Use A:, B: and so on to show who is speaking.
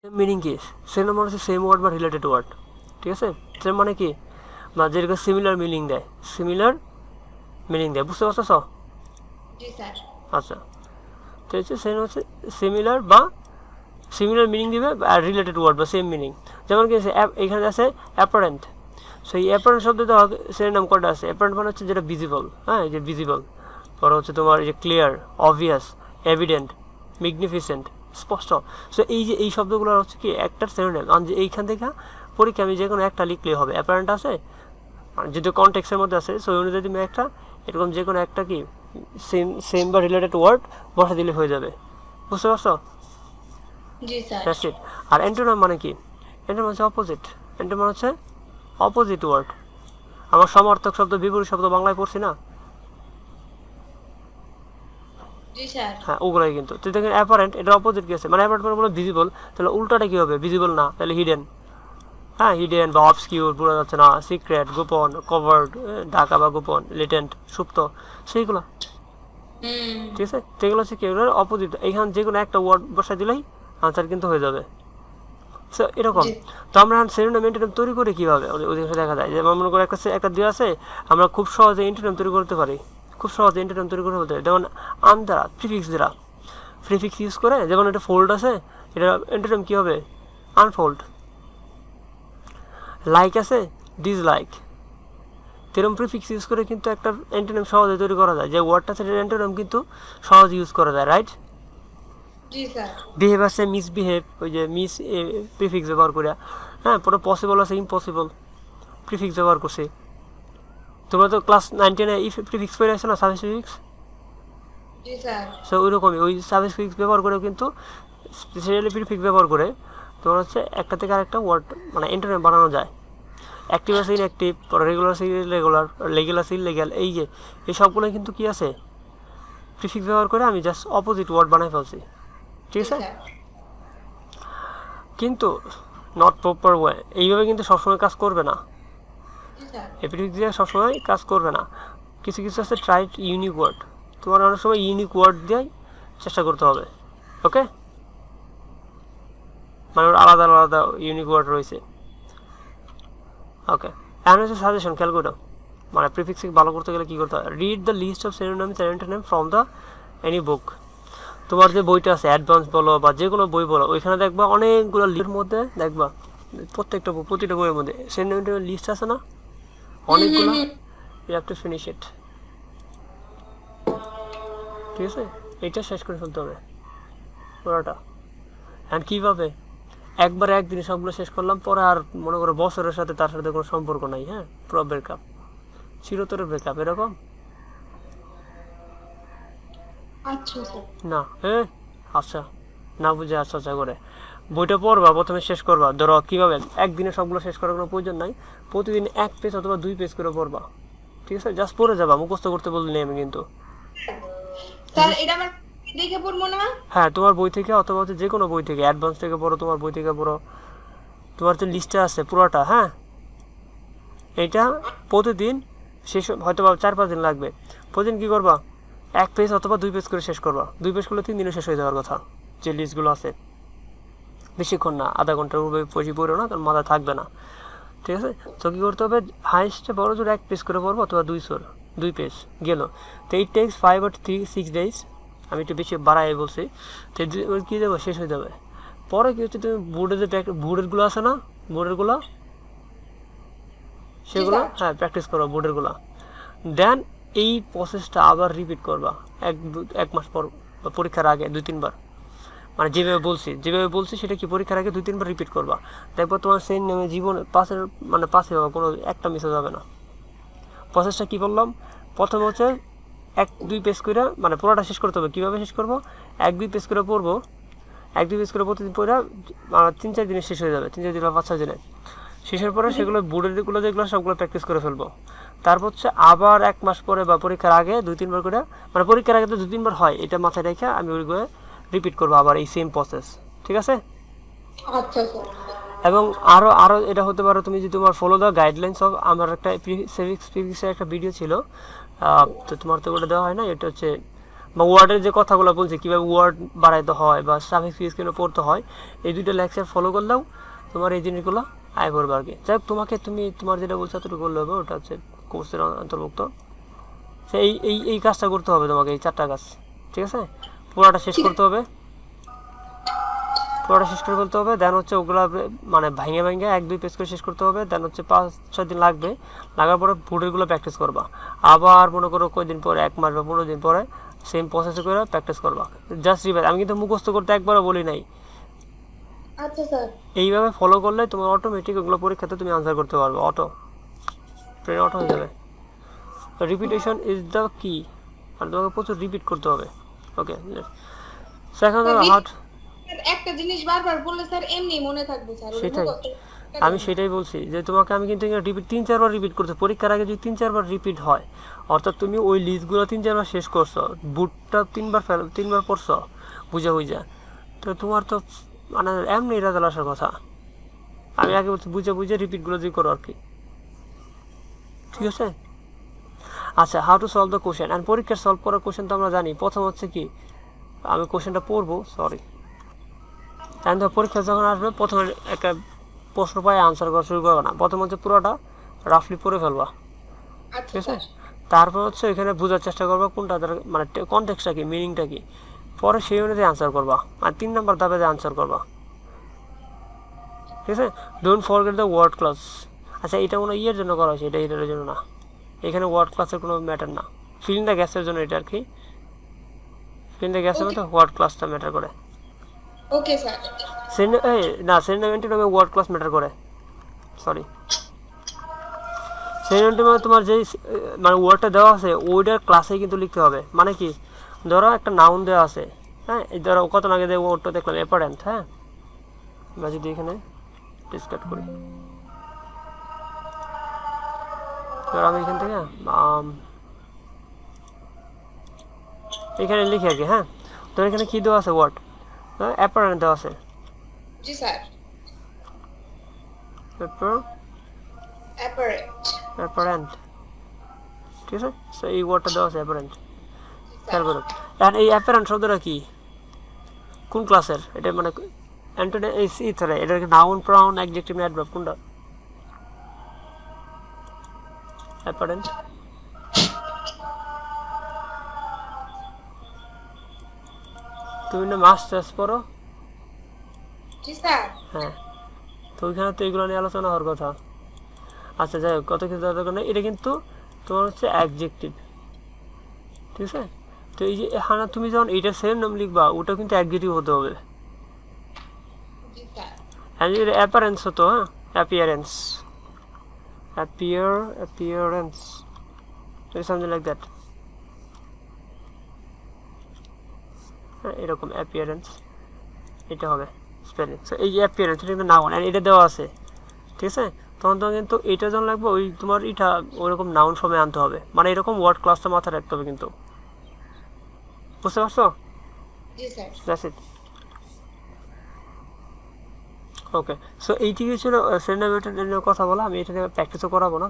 A: Meaning কি? Synonym মানে হচ্ছে সেম ওয়ার্ড বা রিলেটেড ওয়ার্ড, ঠিক আছে? সেম মানে কি, না যেরকম সিমিলার মিনিং দেয়, সিমিলার মিনিং দেয়, বুঝতে পারছো?
B: জি স্যার।
A: আচ্ছা, তো হচ্ছে সেম হচ্ছে সিমিলার বা সিমিলার মিনিং দিবে আর রিলেটেড ওয়ার্ড বা সেম মিনিং। যেমন কি আছে এখানে আছে অ্যাপারেন্ট, সেই অ্যাপারেন্ট শব্দটা সিনোনিম কয়টা আছে? অ্যাপারেন্ট মানে হচ্ছে যেটা ভিজিবল, হ্যাঁ, এই যে ভিজিবল, পরে হচ্ছে তোমার এই যে ক্লিয়ার, অবভিয়াস, এভিডেন্ট, ম্যাগনিফিসেন্ট, স্পষ্ট। সো এই যে এই শব্দগুলো হচ্ছে কি একটা সিনোনিম, আর যে এইখান থেকে পরীক্ষা আমি যে কোনো একটা লিখলেই হবে। অ্যাপারেন্ট আছে যেহেতু কনটেক্সের মধ্যে আছে, সো অনুযায়ী তুমি একটা এরকম যে কোনো একটা কি সেম সেম বা রিলেটেড ওয়ার্ড বসা দিলে হয়ে যাবে, বুঝতে পারছো?
B: জি স্যার।
A: That's it. আর অ্যান্টোনিম মানে কি? অ্যান্টোনিম হচ্ছে অপোজিট, অ্যান্টোনিম হচ্ছে অপোজিট ওয়ার্ড। আমার সমার্থক শব্দ, বিপরীত শব্দ বাংলায় পড়ছি না?
B: জি স্যার।
A: হ্যাঁ, ওগুলাই কিন্তু। তুই দেখেন অ্যাপারেন্ট, এটা অপোজিট কি আছে, মানে অ্যাপারেন্ট মানে বলো ভিজিবল, তাহলে উল্টাটা কি হবে? ভিজিবল না, তাহলে হিডেন। হ্যাঁ, হিডেন বা অবস্কিউর, বোঝা যাচ্ছে না, সিক্রেট, গোপন, কভার্ড, ঢাকা বা গোপন, লেটেন্ট, সুপ্ত, সেইগুলো, ঠিক আছে? তো এগুলো হচ্ছে কি, এগুলোর অপোজিট। এখানে যে কোনো একটা ওয়ার্ড বসাই দিলেই আনসার কিন্তু হয়ে যাবে। সো এরকম।
B: জি।
A: তো আমরা সিনোনিম অ্যান্টোনিম তৈরি করি কীভাবে? অধিকাংশ দেখা যায় যে মনে করে একটা দেওয়া আছে, আমরা খুব সহজে অ্যান্টোনিম তৈরি করতে পারি, খুব সহজে অ্যান্টোনিম তৈরি করতে পারি। যেমন আন দ্বারা, প্রিফিক্স দ্বারা, প্রিফিক্স ইউজ করে, যেমন একটা ফোল্ড আছে, এটা অ্যান্টোনিম কী হবে? আনফোল্ড। লাইক আছে, ডিসলাইক, তেরম প্রিফিক্স ইউজ করে কিন্তু একটা অ্যান্টোনিম সহজে তৈরি করা যায়। যে ওয়ার্ডটা আছে সেটা অ্যান্টোনিম কিন্তু সহজে ইউজ করা যায়, রাইট?
B: জি স্যার।
A: বিহেভ আছে, মিসবিহেভ, ওই যে মিস প্রিফিক্স ব্যবহার করে। হ্যাঁ, পুরো পসিবল আছে, ইম্পসিবল, প্রিফিক্স ব্যবহার করছে। তোমরা তো ক্লাস 9-10 প্রিফিক্স পড়ে আসছো না, সার্ভিস প্রিফিক্স?
B: জি স্যার।
A: সো ওই রকমই ওই সার্ভিস প্রিফিক্স ব্যবহার করে কিন্তু, স্পেশালি প্রিফিক্স ব্যবহার করে তোমার হচ্ছে একটা থেকে আরেকটা ওয়ার্ড মানে অ্যান্টোনিম বানানো যায়। অ্যাক্টিভ আছে, ইনঅ্যাক্টিভ, রেগুলার আছে, ইরেগুলার, লিগ্যাল আছে, ইলিগ্যাল, এই যে এই সবগুলো কিন্তু কি আছে, প্রিফিক্স ব্যবহার করে আমি জাস্ট অপোজিট ওয়ার্ড বানাই ফেলছি, ঠিক
B: জি
A: আছে?
B: স্যার।
A: কিন্তু নট প্রপার ওয়ে, এইভাবে কিন্তু সবসময় কাজ করবে না।
B: জি স্যার।
A: এই প্রিফিক্স দিয়ে সবসময় কাজ করবে না। কিছু কিছু আছে ট্রাইড ইউনিক ওয়ার্ড, তোমার অনেক সময় ইউনিক ওয়ার্ড দিয়েই চেষ্টা করতে হবে, ওকে? মানে ওর আলাদা আলাদা ইউনিক ওয়ার্ড রয়েছে, ওকে? এখন হচ্ছে সাজেশন, খেয়াল করো, মানে প্রিফিক্স ভালো করতে গেলে কী করতে হয়? Read the list of synonyms and antonyms from the any book. তোমার যে বইটা আছে, অ্যাডভান্স বলো বা যে কোনো বই বলো, ওইখানে দেখবা অনেকগুলো লিস্টের মধ্যে দেখবা, প্রতিটা বইয়ের মধ্যে সিনোনিমের লিস্ট আছে না, অনেকগুলো। You have to finish it, ঠিক আছে? এটা শেষ করে ফেলতে হবে পুরোটা। অ্যান্ড কীভাবে? একবারে একদিনে সবগুলো শেষ করলাম, পরে আর মনে করো বছরের সাথে তার সাথে কোনো সম্পর্ক নাই, হ্যাঁ, পুরো ব্রেকআপ, চিরতরে ব্রেকআপ, এরকম
B: আচ্ছা স্যার।
A: না। হ্যাঁ, আচ্ছা, না বুঝে আচ্ছা আচ্ছা করে বইটা পড়বা, প্রথমে শেষ করবা। ধরো কীভাবে? একদিনে সবগুলো শেষ করার কোনো প্রয়োজন নাই, প্রতিদিন 1 পেজ অথবা 2 পেজ করে পড়বা, ঠিক আছে? জাস্ট পড়ে যাবা, মুখস্থ করতে বলিনি আমি কিন্তু।
B: স্যার এটা আমার দেখে পড়বো না?
A: হ্যাঁ, তোমার বই থেকে অথবা হচ্ছে যে কোনো বই থেকে, অ্যাডভান্স থেকে পড়ো, তোমার বই থেকে পড়ো, তোমার যে লিস্টে আছে পুরোটা, হ্যাঁ, এইটা প্রতিদিন শেষ, হয়তো বা 4-5 দিন লাগবে। প্রতিদিন কী করবা? 1 পেজ অথবা 2 পেজ করে শেষ করবা। 2 পেজ করলে 3 দিনে শেষ হয়ে যাওয়ার কথা, যে লিস্টগুলো আছে। বেশিক্ষণ না, আধা ঘন্টার উপরে বেশি পড়ো না, কারণ মাথায় থাকবে না, ঠিক আছে? তো কী করতে হবে? হাইস্টে বড় জোর 1 পেজ করে পড়বো, অথবা 2 পেজ গেল। তো ইট টেক্স 5 or 6 days, আমি একটু বেশি বাড়াই বলছি। তো কী দেবো, শেষ হয়ে যাবে। পরে কী হচ্ছে, তুমি বোর্ডে যে বোর্ডেরগুলো আছে না, বোর্ডেরগুলো, সেগুলো হ্যাঁ প্র্যাকটিস করো, বোর্ডেরগুলো। দেন এই প্রসেসটা আবার রিপিট করবা 1 মাস পর, পরীক্ষার আগে 2-3 বার। মানে যেভাবে বলছি সেটা কি পরীক্ষার আগে 2-3 বার রিপিট করবা। তারপর তোমার সেই নেমে জীবনে পাসে হবে, কোনো একটা মিস যাবে না। প্রসেসটা কী বললাম? প্রথমে হচ্ছে 1-2 পেজ করে, মানে পুরোটা শেষ করতে হবে। কীভাবে শেষ করবো? 1-2 পেজ করে পড়বো, 1-2 পেজ করে প্রতিদিন পড়া 3-4 দিনে শেষ হয়ে যাবে, 3-4 দিন বা 5-6 দিনে শেষের পরে সেগুলো বোর্ডেরগুলো যেগুলো সবগুলো প্র্যাকটিস করে ফেলবো। তারপর হচ্ছে আবার 1 মাস পরে বা পরীক্ষার আগে 2-3 বার করে, মানে পরীক্ষার আগে তো 2-3 বার হয়, এটা মাথায় রেখে আমি ওইগুলো রিপিট করবো আবার, এই সেম প্রসেস, ঠিক আছে?
B: আচ্ছা স্যার।
A: এবং আরও আরও এটা হতে পারে, তুমি যদি তোমার ফলো দ্য গাইডলাইন্স অফ, আমার একটা সিভিক্সের একটা ভিডিও ছিল, তো তোমার তো ওটা দেওয়া হয় না, এটা হচ্ছে বা ওয়ার্ডের যে কথাগুলো বলছি কীভাবে ওয়ার্ড বাড়াইতে হয় বা সাফিক্স ফিক্স কেন পড়তে হয়, এই দুইটা লেকচার ফলো করলেও তোমার এই জিনিসগুলো আয় করবে আর কি। যাই হোক, তুমি তোমার যেটা বলছো এতটুকু করলে হবে, ওটা হচ্ছে কোর্সের অন্তর্ভুক্ত। এই এই এই কাজটা করতে হবে তোমাকে, এই 4টা কাজ, ঠিক আছে? পুরোটা শেষ করতে হবে, পুরোটা শেষ করে ফেলতে হবে। দেন হচ্ছে ওগুলো মানে ভাঙে 1-2 পেজ করে শেষ করতে হবে। দেন হচ্ছে 5-6 দিন লাগবে, লাগার পরে বোর্ডেরগুলো প্র্যাকটিস করবা। আবার মনে করো কয়েকদিন পরে, 1 মাস বা 15 দিন পরে সেম প্রসেসে করে প্র্যাকটিস করবা। জাস্ট রিভাইজ, আমি কিন্তু মুখস্থ করতে একবারও বলি নাই।
B: আচ্ছা স্যার।
A: এইভাবে ফলো করলে তোমার অটোমেটিক ওগুলো পরীক্ষাতে তুমি আনসার করতে পারবে, ব্রেন অটো হয়ে যাবে। রিপিটেশন ইজ দ্য কি, আর তোমাকে প্রচুর রিপিট করতে হবে। ওকে, সেকেন্ড হার্ট।
B: একটা জিনিস বারবার বললে স্যার এমনি মনে থাকবে স্যার।
A: সেটাই আমি সেটাই বলছি যে তোমাকে আমি কিন্তু রিপিট 3-4 বার রিপিট করতে, পরীক্ষার আগে যদি 3-4 বার রিপিট হয়, অর্থাৎ তুমি ওই লিস্টগুলো 3-4 বার শেষ করছো, বুটটা 3 বার পড়ছো বুঝা, তো তোমার তো মানে এমনি রেজাল্ট আসার কথা। আমি আগে বলছি বুঝে রিপিটগুলো যদি করো আর কি, ঠিক আছে? আচ্ছা, how to solve the question and পরীক্ষার সলভ করার কোশ্চেন তো আমরা জানি। প্রথম হচ্ছে কি, আমি কোশ্চেনটা পড়বো, সরি, অ্যান্ড পরীক্ষা যখন আসবে প্রথমে একটা প্রশ্ন পায় আনসার করা শুরু করবে না, প্রথম হচ্ছে পুরোটা রাফলি পড়ে ফেলবা, ঠিক আছে? তারপর হচ্ছে এখানে বোঝার চেষ্টা করবা কোনটা মানে কনটেক্সটটা কি, মিনিংটা কি, পরে সেই অনুযায়ী আনসার করবা, আর 3 নম্বর ধাপে আনসার করবা, ঠিক আছে? Don't forget the word class. আচ্ছা, এটা কোনো ইয়ের জন্য করা হয়েছে, এটা এটার জন্য না, এখানে ওয়ার্ড ক্লাসের কোনো ম্যাটার না, ফিলিং দ্য গ্যাসের জন্য এটা আর কি। ফিলিং দ্য গ্যাসের মধ্যে ওয়ার্ড ক্লাসটা ম্যাটার করে।
B: Okay sir.
A: সেন্টিমেন্টের ওয়ার্ড ক্লাস ম্যাটার করে, সরি। সেন্টিমেন্টের মানে তোমার যেই মানে ওয়ার্ডটা দেওয়া আছে ওইটার ক্লাসেই কিন্তু লিখতে হবে। মানে কি, ধরো একটা নাউন দেওয়া আছে, হ্যাঁ, এই ধরো কত আগে দেবো ওয়ার্ডটা দেখলাম অ্যাপারেন্ট, হ্যাঁ, আমরা যদি এখানে ডিসকাট করি, ধরো আমি এখান থেকে এখানে লিখি আর কি, হ্যাঁ, তো এখানে কি দেওয়া আছে, ওয়ার্ড অ্যাপারেন্ট দেওয়া আছে।
B: জি স্যার।
A: অ্যাপারেন্ট, ঠিক আছে? সো এই ওয়ার্ডটা দেওয়া আছে অ্যাপারেন্ট, খেয়াল করো। আর এই অ্যাপারেন্ট শব্দটা কি, কোন ক্লাসের এটা, মানে অ্যান্টোনি এই সি ধরে এটা নাউন, প্রাউন, অ্যাডজেক্টিভ, অ্যাডভার্ব, কোনটা? অ্যাপারেন্ট। তুমি না মাস্টার্স পড়ো?
B: জি স্যার।
A: হ্যাঁ, তো ওইখানে তো এগুলো নিয়ে আলোচনা হওয়ার কথা। আচ্ছা, যাই হোক, কত কিছু দরকার নেই, এটা কিন্তু তোমার হচ্ছে অ্যাডজেক্টিভ, ঠিক আছে? তো এই যে হ্যাঁ, তুমি যখন এইটা সেম নাম লিখবা ওটা কিন্তু অ্যাডজেক্টিভ হতে হবে।
B: জি স্যার।
A: অ্যান্ড এটা অ্যাপারেন্স হতো, হ্যাঁ, appearance, appearance, something like that, হ্যাঁ, এরকম অ্যাপিয়ারেন্স এটা হবে স্পেলিং। সো এই যে অ্যাপিয়ারেন্স এটা কিন্তু নাউন, অ্যান্ড এটা দেওয়া আছে, ঠিক আছে? তখন কিন্তু এটা যখন লাগবে ওই তোমার এটা ওইরকম নাউন ফর্মে আনতে হবে, মানে এরকম ওয়ার্ড ক্লাসটা মাথায় রাখতে হবে কিন্তু, বুঝতে পারছো?
B: জি sir.
A: That's it. Okay, so এইটিকে ছিল সেন্টিমেন্টের কথা বলা। আমি এটা প্র্যাকটিসও করাবো না।